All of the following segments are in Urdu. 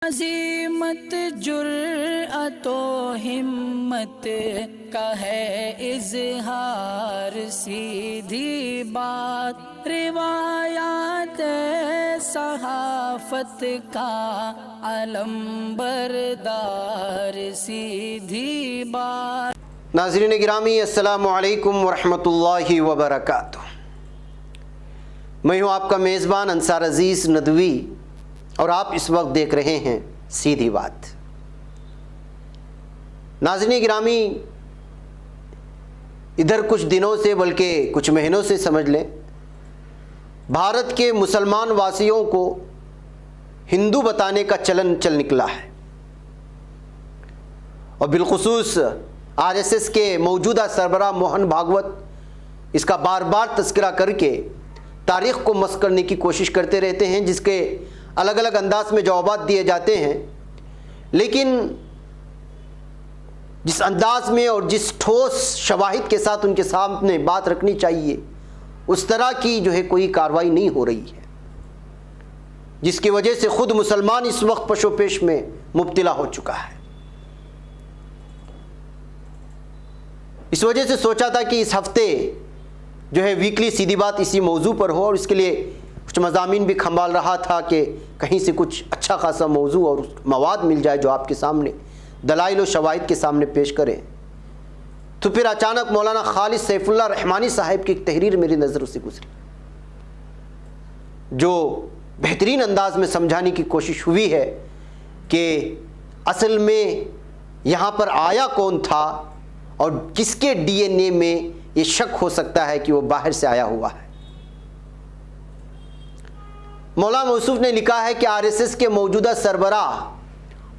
عظیمت جرأت و ہمت کا ہے اظہار، سیدھی بات روایات صحافت کا علم بردار، سیدھی بات۔ ناظرین گرامی، السلام علیکم ورحمۃ اللہ وبرکاتہ۔ میں ہوں آپ کا میزبان انصار عزیز ندوی، اور آپ اس وقت دیکھ رہے ہیں سیدھی بات۔ ناظرین گرامی، ادھر کچھ دنوں سے بلکہ کچھ مہینوں سے سمجھ لیں، بھارت کے مسلمان واسیوں کو ہندو بتانے کا چلن چل نکلا ہے، اور بالخصوص RSS کے موجودہ سربراہ موہن بھاگوت اس کا بار بار تذکرہ کر کے تاریخ کو مسخ کرنے کی کوشش کرتے رہتے ہیں، جس کے الگ الگ انداز میں جوابات دیے جاتے ہیں، لیکن جس انداز میں اور جس ٹھوس شواہد کے ساتھ ان کے سامنے بات رکھنی چاہیے، اس طرح کی کوئی کارروائی نہیں ہو رہی ہے، جس کی وجہ سے خود مسلمان اس وقت پش و پیش میں مبتلا ہو چکا ہے۔ اس وجہ سے سوچا تھا کہ اس ہفتے ویکلی سیدھی بات اسی موضوع پر ہو، اور اس کے لیے کچھ مضامین بھی کھنبال رہا تھا کہ کہیں سے کچھ اچھا خاصا موضوع اور مواد مل جائے جو آپ کے سامنے دلائل و شواہد کے سامنے پیش کریں۔ تو پھر اچانک مولانا خالد سیف اللہ رحمانی صاحب کی ایک تحریر میری نظروں سے گزری، جو بہترین انداز میں سمجھانے کی کوشش ہوئی ہے کہ اصل میں یہاں پر آیا کون تھا، اور کس کے DNA میں یہ شک ہو سکتا ہے کہ وہ باہر سے آیا ہوا ہے۔ مولانا موصوف نے لکھا ہے کہ RSS کے موجودہ سربراہ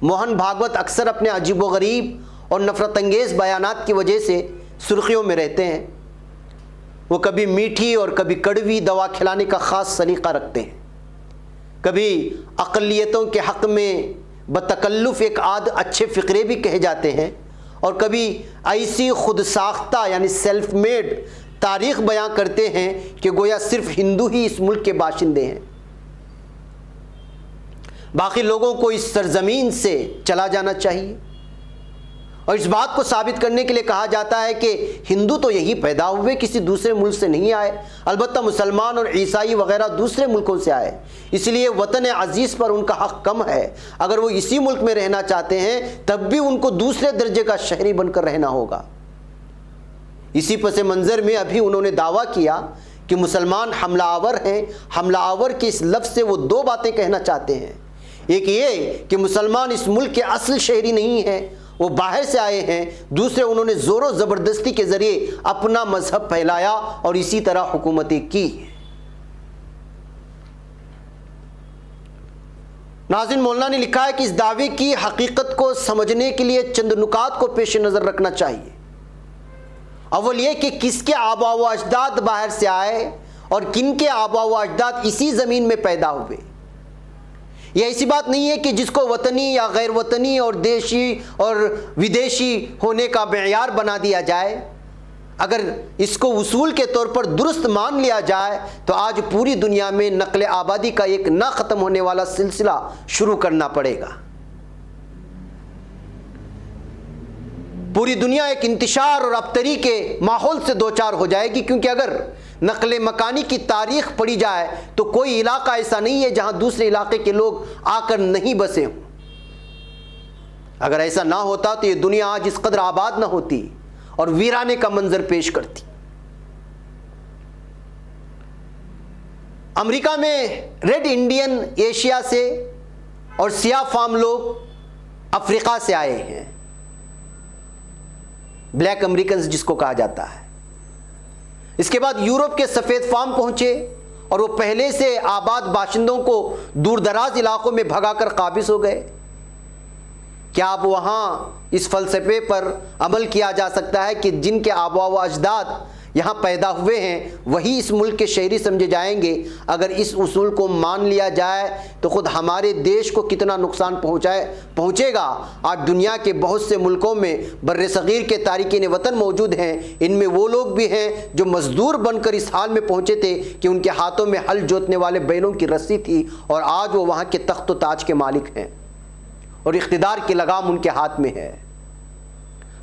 موہن بھاگوت اکثر اپنے عجیب و غریب اور نفرت انگیز بیانات کی وجہ سے سرخیوں میں رہتے ہیں۔ وہ کبھی میٹھی اور کبھی کڑوی دوا کھلانے کا خاص سلیقہ رکھتے ہیں، کبھی اقلیتوں کے حق میں بتکلف ایک آدھ اچھے فقرے بھی کہے جاتے ہیں، اور کبھی ایسی خود ساختہ سیلف میڈ تاریخ بیان کرتے ہیں کہ گویا صرف ہندو ہی اس ملک کے باشندے ہیں، باقی لوگوں کو اس سرزمین سے چلا جانا چاہیے۔ اور اس بات کو ثابت کرنے کے لیے کہا جاتا ہے کہ ہندو تو یہی پیدا ہوئے، کسی دوسرے ملک سے نہیں آئے، البتہ مسلمان اور عیسائی وغیرہ دوسرے ملکوں سے آئے، اس لیے وطن عزیز پر ان کا حق کم ہے۔ اگر وہ اسی ملک میں رہنا چاہتے ہیں تب بھی ان کو دوسرے درجے کا شہری بن کر رہنا ہوگا۔ اسی پس منظر میں ابھی انہوں نے دعویٰ کیا کہ مسلمان حملہ آور ہیں۔ حملہ آور کے اس لفظ سے وہ دو باتیں کہنا چاہتے ہیں، ایک یہ کہ مسلمان اس ملک کے اصل شہری نہیں ہیں، وہ باہر سے آئے ہیں، دوسرے انہوں نے زور و زبردستی کے ذریعے اپنا مذہب پھیلایا اور اسی طرح حکومتیں کی۔ ناظرین، مولانا نے لکھا ہے کہ اس دعوے کی حقیقت کو سمجھنے کے لیے چند نکات کو پیش نظر رکھنا چاہیے۔ اول یہ کہ کس کے آباء و اجداد باہر سے آئے اور کن کے آباء و اجداد اسی زمین میں پیدا ہوئے۔ یہ ایسی بات نہیں ہے کہ جس کو وطنی یا غیر وطنی اور دیشی اور ودیشی ہونے کا معیار بنا دیا جائے۔ اگر اس کو اصول کے طور پر درست مان لیا جائے تو آج پوری دنیا میں نقل آبادی کا ایک نہ ختم ہونے والا سلسلہ شروع کرنا پڑے گا۔ پوری دنیا ایک انتشار اور ابتری کے ماحول سے دوچار ہو جائے گی، کیونکہ اگر نقل مکانی کی تاریخ پڑھی جائے تو کوئی علاقہ ایسا نہیں ہے جہاں دوسرے علاقے کے لوگ آ کر نہیں بسے ہوں۔ اگر ایسا نہ ہوتا تو یہ دنیا آج اس قدر آباد نہ ہوتی اور ویرانے کا منظر پیش کرتی۔ امریکہ میں ریڈ انڈین ایشیا سے اور سیاہ فام لوگ افریقہ سے آئے ہیں، بلیک امریکنز جس کو کہا جاتا ہے۔ اس کے بعد یورپ کے سفید فام پہنچے اور وہ پہلے سے آباد باشندوں کو دور دراز علاقوں میں بھگا کر قابض ہو گئے۔ کیا اب وہاں اس فلسفے پر عمل کیا جا سکتا ہے کہ جن کے آباء و اجداد یہاں پیدا ہوئے ہیں وہی اس ملک کے شہری سمجھے جائیں گے؟ اگر اس اصول کو مان لیا جائے تو خود ہمارے دیش کو کتنا نقصان پہنچے گا۔ آج دنیا کے بہت سے ملکوں میں بر صغیر کے تارکین وطن موجود ہیں، ان میں وہ لوگ بھی ہیں جو مزدور بن کر اس حال میں پہنچے تھے کہ ان کے ہاتھوں میں ہل جوتنے والے بیلوں کی رسی تھی، اور آج وہ وہاں کے تخت و تاج کے مالک ہیں۔ اور اقتدار کی لگام ان کے ہاتھ میں ہے۔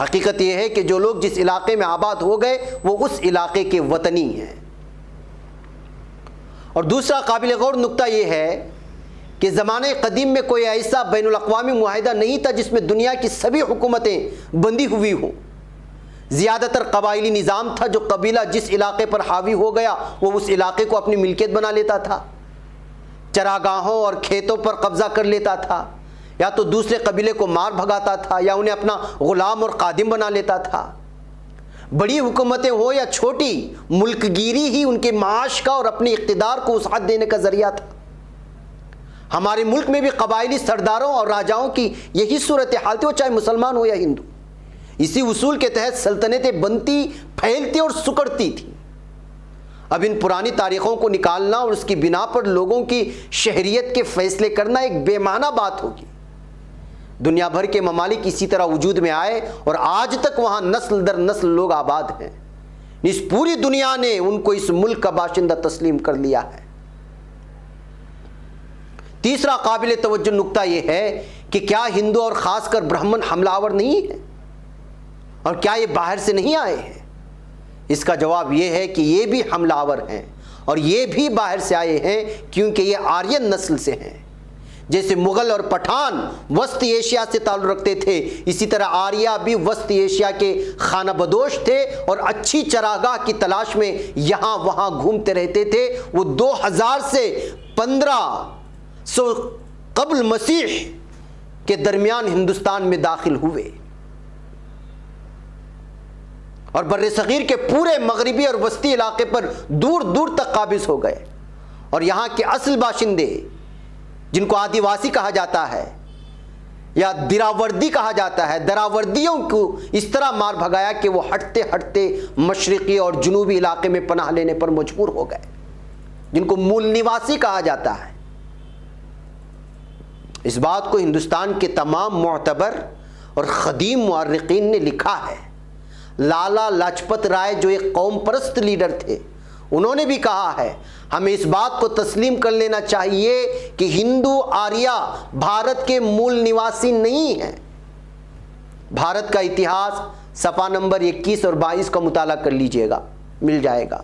حقیقت یہ ہے کہ جو لوگ جس علاقے میں آباد ہو گئے وہ اس علاقے کے وطنی ہیں۔ اور دوسرا قابل غور نقطہ یہ ہے کہ زمانے قدیم میں کوئی ایسا بین الاقوامی معاہدہ نہیں تھا جس میں دنیا کی سبھی حکومتیں بندھی ہوئی ہوں۔ زیادہ تر قبائلی نظام تھا، جو قبیلہ جس علاقے پر حاوی ہو گیا وہ اس علاقے کو اپنی ملکیت بنا لیتا تھا، چراگاہوں اور کھیتوں پر قبضہ کر لیتا تھا، یا تو دوسرے قبیلے کو مار بھگاتا تھا یا انہیں اپنا غلام اور خادم بنا لیتا تھا۔ بڑی حکومتیں ہوں یا چھوٹی، ملک گیری ہی ان کے معاش کا اور اپنے اقتدار کو وسعت دینے کا ذریعہ تھا۔ ہمارے ملک میں بھی قبائلی سرداروں اور راجاؤں کی یہی صورتحال تھی، وہ چاہے مسلمان ہو یا ہندو۔ اسی اصول کے تحت سلطنتیں بنتی، پھیلتی اور سکڑتی تھیں۔ اب ان پرانی تاریخوں کو نکالنا اور اس کی بنا پر لوگوں کی شہریت کے فیصلے کرنا ایک بے معنی بات ہوگی۔ دنیا بھر کے ممالک اسی طرح وجود میں آئے اور آج تک وہاں نسل در نسل لوگ آباد ہیں۔ اس پوری دنیا نے ان کو اس ملک کا باشندہ تسلیم کر لیا ہے۔ تیسرا قابل توجہ نقطہ یہ ہے کہ کیا ہندو اور خاص کر برہمن حملہ آور نہیں ہے، اور کیا یہ باہر سے نہیں آئے ہیں؟ اس کا جواب یہ ہے کہ یہ بھی حملہ آور ہیں، اور یہ بھی باہر سے آئے ہیں کیونکہ یہ آرین نسل سے ہیں۔ جیسے مغل اور پٹھان وسط ایشیا سے تعلق رکھتے تھے، اسی طرح آریہ بھی وسط ایشیا کے خانہ بدوش تھے اور اچھی چراگاہ کی تلاش میں یہاں وہاں گھومتے رہتے تھے۔ وہ 2000 سے 1500 قبل مسیح کے درمیان ہندوستان میں داخل ہوئے اور بر صغیر کے پورے مغربی اور وسطی علاقے پر دور دور تک قابض ہو گئے، اور یہاں کے اصل باشندے جن کو آدیواسی کہا جاتا ہے یا دراوردی کہا جاتا ہے، دراوردیوں کو اس طرح مار بھگایا کہ وہ ہٹتے ہٹتے مشرقی اور جنوبی علاقے میں پناہ لینے پر مجبور ہو گئے، جن کو مول نواسی کہا جاتا ہے۔ اس بات کو ہندوستان کے تمام معتبر اور قدیم مورخین نے لکھا ہے۔ لالا لاجپت رائے جو ایک قوم پرست لیڈر تھے، انہوں نے بھی کہا ہے ہمیں اس بات کو تسلیم کر لینا چاہیے کہ ہندو آریہ بھارت کے مول نواسی نہیں ہیں۔ بھارت کا اتہاس صفحہ نمبر 21 اور 22 کا مطالعہ کر لیجئے گا، مل جائے گا۔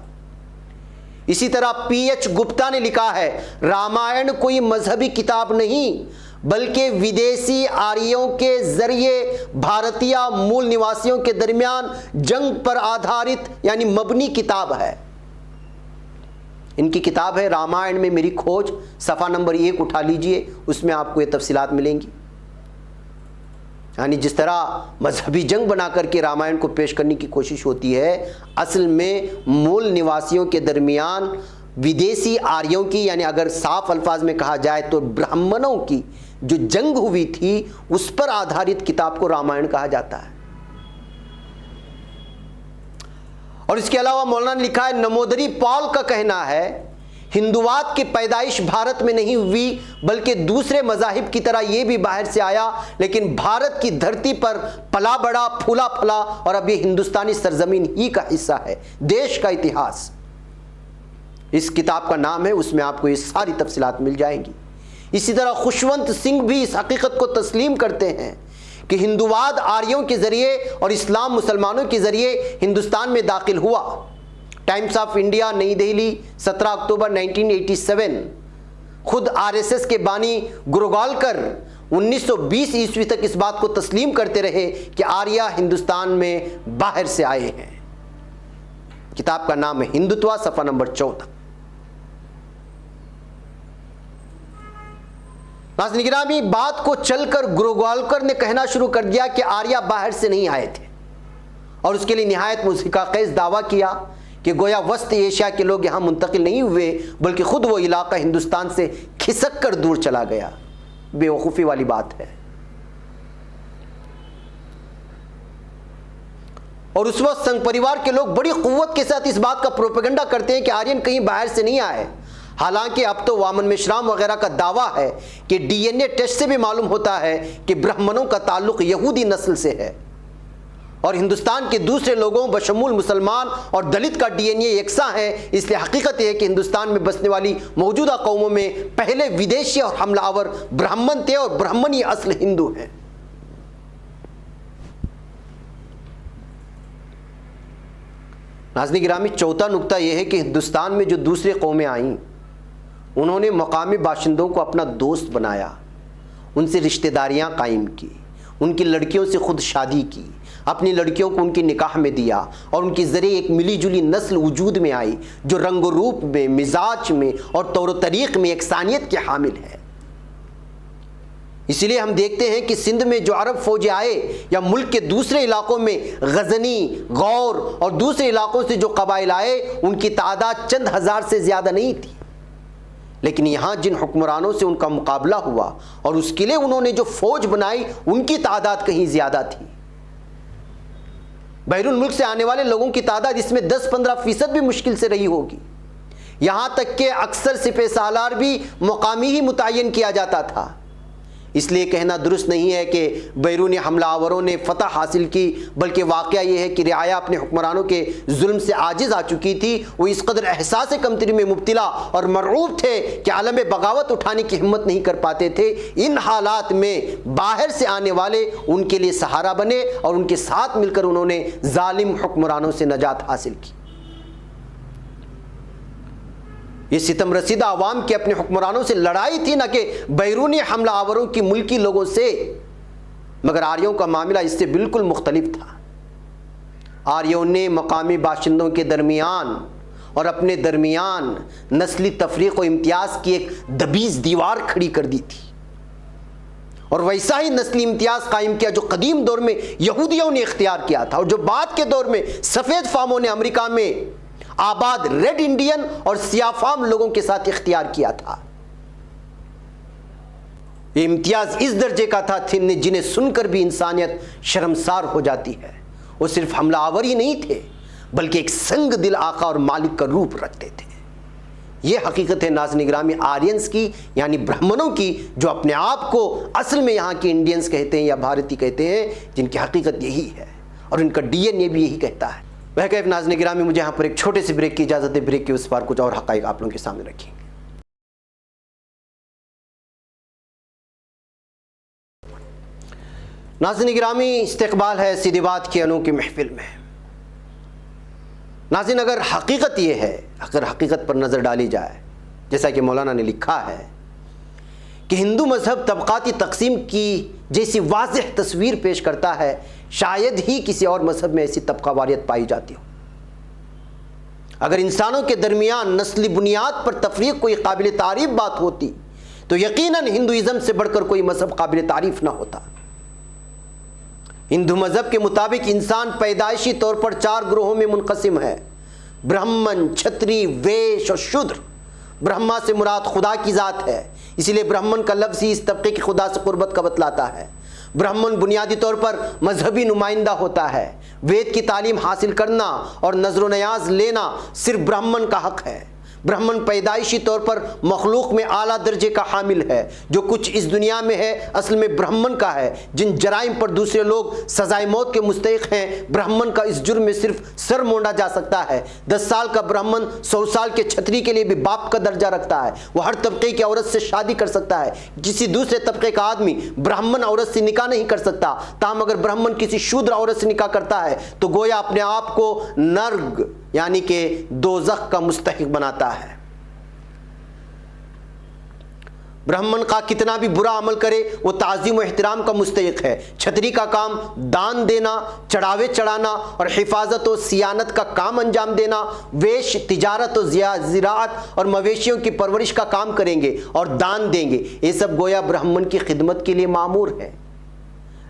اسی طرح پی ایچ گپتا نے لکھا ہے رامائن کوئی مذہبی کتاب نہیں بلکہ ودیسی آریوں کے ذریعے بھارتیہ مول نواسیوں کے درمیان جنگ پر آدھارت یعنی مبنی کتاب ہے۔ ان کی کتاب ہے رامائن میں میری کھوج، صفحہ نمبر 1 اٹھا لیجئے، اس میں آپ کو یہ تفصیلات ملیں گی۔ یعنی جس طرح مذہبی جنگ بنا کر کے رامائن کو پیش کرنے کی کوشش ہوتی ہے، اصل میں مول نواسیوں کے درمیان ودیسی آریوں کی، یعنی اگر صاف الفاظ میں کہا جائے تو برہمنوں کی جو جنگ ہوئی تھی اس پر آدھارت کتاب کو رامائن کہا جاتا ہے۔ اور اس کے علاوہ مولانا نے لکھا ہے نمودری پال کا کہنا ہے ہندوواد کی پیدائش بھارت میں نہیں ہوئی بلکہ دوسرے مذاہب کی طرح یہ بھی باہر سے آیا، لیکن بھارت کی دھرتی پر پلا بڑا، پھولا پھلا، اور اب یہ ہندوستانی سرزمین ہی کا حصہ ہے۔ دیش کا اتہاس اس کتاب کا نام ہے، اس میں آپ کو یہ ساری تفصیلات مل جائیں گی۔ اسی طرح خوشونت سنگھ بھی اس حقیقت کو تسلیم کرتے ہیں کہ ہندوواد آریوں کے ذریعے اور اسلام مسلمانوں کے ذریعے ہندوستان میں داخل ہوا۔ ٹائمز آف انڈیا، نئی دہلی، 17 اکتوبر 1987۔ خود RSS کے بانی گروگالکر 1920 عیسوی تک اس بات کو تسلیم کرتے رہے کہ آریہ ہندوستان میں باہر سے آئے ہیں۔ کتاب کا نام ہے ہندوتوا، صفحہ نمبر 14۔ ناظرین گرامی، بات کو چل کر گروگالکر نے کہنا شروع کر دیا کہ آریہ باہر سے نہیں آئے تھے، اور اس کے لیے نہایت مضحکہ خیز دعویٰ کیا کہ گویا وسط ایشیا کے لوگ یہاں منتقل نہیں ہوئے بلکہ خود وہ علاقہ ہندوستان سے کھسک کر دور چلا گیا۔ بے وقوفی والی بات ہے۔ اور اس وقت سنگھ پریوار کے لوگ بڑی قوت کے ساتھ اس بات کا پروپیگنڈا کرتے ہیں کہ آرین کہیں باہر سے نہیں آئے، حالانکہ اب تو وامن مشرام وغیرہ کا دعویٰ ہے کہ DNA ٹیسٹ سے بھی معلوم ہوتا ہے کہ برہمنوں کا تعلق یہودی نسل سے ہے، اور ہندوستان کے دوسرے لوگوں بشمول مسلمان اور دلت کا ڈی این اے یکساں ہے، اس لیے حقیقت یہ ہے کہ ہندوستان میں بسنے والی موجودہ قوموں میں پہلے ودیشی اور حملہ آور برہمن تھے اور برہمن ہی اصل ہندو ہیں۔ ناظرین گرامی، چوتھا نقطہ یہ ہے کہ ہندوستان میں جو دوسری قومیں آئیں انہوں نے مقامی باشندوں کو اپنا دوست بنایا، ان سے رشتہ داریاں قائم کی، ان کی لڑکیوں سے خود شادی کی، اپنی لڑکیوں کو ان کی نکاح میں دیا اور ان کے ذریعے ایک ملی جلی نسل وجود میں آئی جو رنگ و روپ میں، مزاج میں اور طور و طریق میں یکسانیت کے حامل ہے۔ اسی لیے ہم دیکھتے ہیں کہ سندھ میں جو عرب فوجیں آئے یا ملک کے دوسرے علاقوں میں غزنی، غور اور دوسرے علاقوں سے جو قبائل آئے ان کی تعداد چند ہزار سے زیادہ نہیں تھی، لیکن یہاں جن حکمرانوں سے ان کا مقابلہ ہوا اور اس کے لیے انہوں نے جو فوج بنائی ان کی تعداد کہیں زیادہ تھی۔ بیرون ملک سے آنے والے لوگوں کی تعداد اس میں 10-15% بھی مشکل سے رہی ہوگی، یہاں تک کہ اکثر سپہ سالار بھی مقامی ہی متعین کیا جاتا تھا۔ اس لیے کہنا درست نہیں ہے کہ بیرونی حملہ آوروں نے فتح حاصل کی، بلکہ واقعہ یہ ہے کہ رعایا اپنے حکمرانوں کے ظلم سے عاجز آ چکی تھی، وہ اس قدر احساس کمتری میں مبتلا اور مرعوب تھے کہ عالم بغاوت اٹھانے کی ہمت نہیں کر پاتے تھے۔ ان حالات میں باہر سے آنے والے ان کے لیے سہارا بنے اور ان کے ساتھ مل کر انہوں نے ظالم حکمرانوں سے نجات حاصل کی۔ یہ ستم رسیدہ عوام کی اپنے حکمرانوں سے لڑائی تھی، نہ کہ بیرونی حملہ آوروں کی ملکی لوگوں سے، مگر آریوں کا معاملہ اس سے بالکل مختلف تھا۔ آریوں نے مقامی باشندوں کے درمیان اور اپنے درمیان نسلی تفریق و امتیاز کی ایک دبیز دیوار کھڑی کر دی تھی، اور ویسا ہی نسلی امتیاز قائم کیا جو قدیم دور میں یہودیوں نے اختیار کیا تھا اور جو بعد کے دور میں سفید فاموں نے امریکہ میں آباد ریڈ انڈین اور سیاہ فام لوگوں کے ساتھ اختیار کیا تھا۔ یہ امتیاز اس درجے کا تھا جنہیں سن کر بھی انسانیت شرمسار ہو جاتی ہے۔ وہ صرف حملہ آور ہی نہیں تھے بلکہ ایک سنگ دل آقا اور مالک کا روپ رکھتے تھے۔ یہ حقیقت ہے ناظرین گرامی آرینز کی، یعنی برہمنوں کی، جو اپنے آپ کو اصل میں یہاں کے انڈینز کہتے ہیں یا بھارتی کہتے ہیں، جن کی حقیقت یہی ہے اور ان کا ڈی این اے بھی یہی کہتا ہے۔ بہرکیف ناظرین گرامی، مجھے یہاں پر ایک چھوٹے سے بریک کی اجازت ہے، بریک کے اس پار کچھ اور حقائق آپ لوگوں کے سامنے رکھیں گے۔ ناظرین گرامی، استقبال ہے سیدھی بات کی انوکھی محفل میں۔ ناظرین، اگر حقیقت یہ ہے، اگر حقیقت پر نظر ڈالی جائے، جیسا کہ مولانا نے لکھا ہے کہ ہندو مذہب طبقاتی تقسیم کی جیسی واضح تصویر پیش کرتا ہے، شاید ہی کسی اور مذہب میں ایسی طبقہ واریت پائی جاتی ہو۔ اگر انسانوں کے درمیان نسلی بنیاد پر تفریق کوئی قابل تعریف بات ہوتی تو یقیناً ہندوازم سے بڑھ کر کوئی مذہب قابل تعریف نہ ہوتا۔ ہندو مذہب کے مطابق انسان پیدائشی طور پر 4 گروہوں میں منقسم ہے: برہمن، چھتری، ویش اور شودر۔ برہما سے مراد خدا کی ذات ہے، اسی لیے برہمن کا لفظ ہی اس طبقے کی خدا سے قربت کا بتلاتا ہے۔ برہمن بنیادی طور پر مذہبی نمائندہ ہوتا ہے۔ وید کی تعلیم حاصل کرنا اور نظر و نیاز لینا صرف برہمن کا حق ہے۔ برہمن پیدائشی طور پر مخلوق میں اعلیٰ درجے کا حامل ہے۔ جو کچھ اس دنیا میں ہے اصل میں برہمن کا ہے۔ جن جرائم پر دوسرے لوگ سزائے موت کے مستحق ہیں، برہمن کا اس جرم میں صرف سر مونڈا جا سکتا ہے۔ 10 سال کا برہمن 100 سال کے چھتری کے لیے بھی باپ کا درجہ رکھتا ہے۔ وہ ہر طبقے کی عورت سے شادی کر سکتا ہے۔ کسی دوسرے طبقے کا آدمی برہمن عورت سے نکاح نہیں کر سکتا۔ تاہم اگر برہمن کسی شودر عورت سے نکاح کرتا ہے تو گویا اپنے آپ کو نرگ یعنی کہ دوزخ کا مستحق بناتا ہے۔ برہمن کا کتنا بھی برا عمل کرے وہ تعظیم و احترام کا مستحق ہے۔ چھتری کا کام دان دینا، چڑھاوے چڑھانا اور حفاظت و صیانت کا کام انجام دینا۔ ویش تجارت و زراعت اور مویشیوں کی پرورش کا کام کریں گے اور دان دیں گے۔ یہ سب گویا برہمن کی خدمت کے لیے مامور ہے۔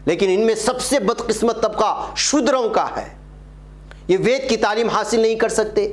لیکن ان میں سب سے بدقسمت طبقہ شودروں کا ہے۔ یہ وید کی تعلیم حاصل نہیں کر سکتے،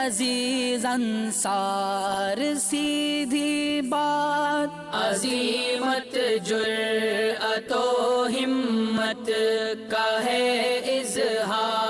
عزیز انصار سیدھی بات، عزیمت جرأت و ہمت کا ہے اظہار،